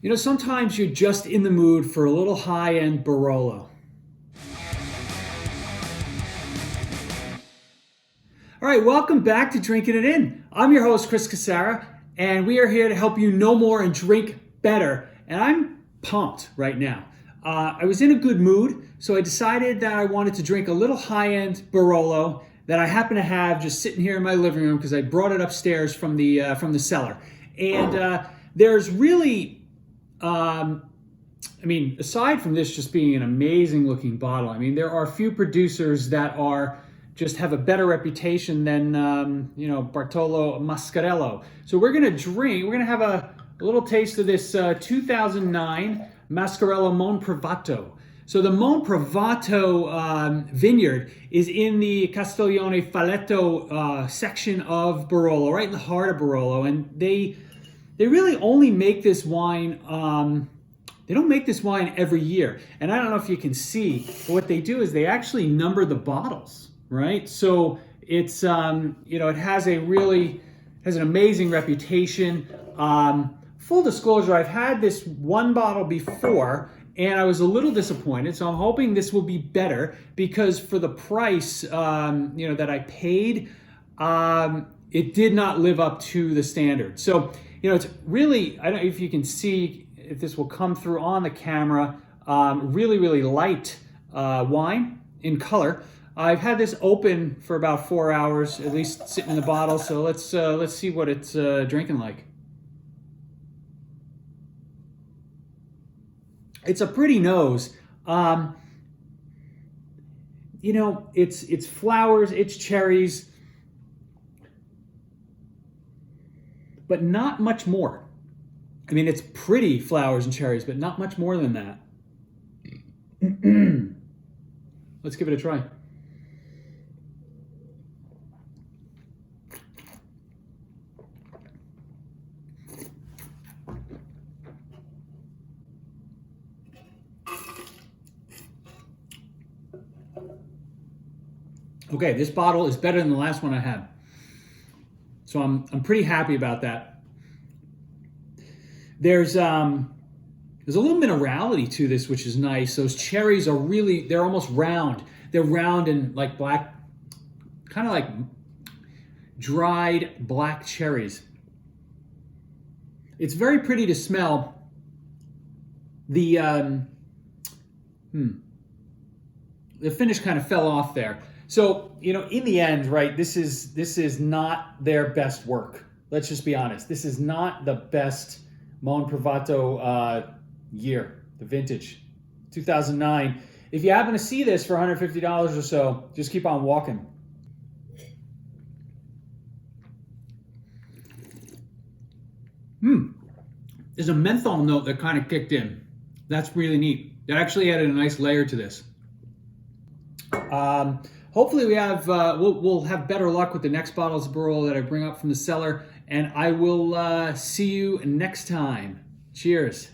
You know, sometimes you're just in the mood for a little high-end Barolo. All right, welcome back to Drinking It In. I'm your host, Chris Casara, and we are here to help you know more and drink better. And I'm pumped right now. I was in a good mood, so I decided that I wanted to drink a little high-end Barolo that I happen to have just sitting here in my living room because I brought it upstairs from the cellar. And there's really aside from this just being an amazing looking bottle, I mean, there are few producers that just have a better reputation than, Bartolo Mascarello. So we're going to have a little taste of this 2009 Mascarello Monprivato. So the Monprivato vineyard is in the Castiglione Falletto section of Barolo, right in the heart of Barolo, and they really only make this wine, they don't make this wine every year. And I don't know if you can see, but what they do is they actually number the bottles, right? So it's, it has an amazing reputation. Full disclosure, I've had this one bottle before and I was a little disappointed. So I'm hoping this will be better because for the price, that I paid, it did not live up to the standard. So, it's really, I don't know if you can see if this will come through on the camera, really, really light wine in color. I've had this open for about 4 hours, at least sitting in the bottle. So let's see what it's drinking like. It's a pretty nose. It's flowers, it's cherries, but not much more. I mean, it's pretty flowers and cherries, but not much more than that. Let's give it a try. Okay, this bottle is better than the last one I had. So I'm pretty happy about that. There's a little minerality to this, which is nice. Those cherries are they're almost round. They're round and like black, kind of like dried black cherries. It's very pretty to smell. The finish kind of fell off there. So, in the end, right, this is not their best work. Let's just be honest. This is not the best Monprivato year, the vintage, 2009. If you happen to see this for $150 or so, just keep on walking. There's a menthol note that kind of kicked in. That's really neat. That actually added a nice layer to this. Hopefully we'll have better luck with the next bottles of Barolo that I bring up from the cellar, and I will see you next time. Cheers.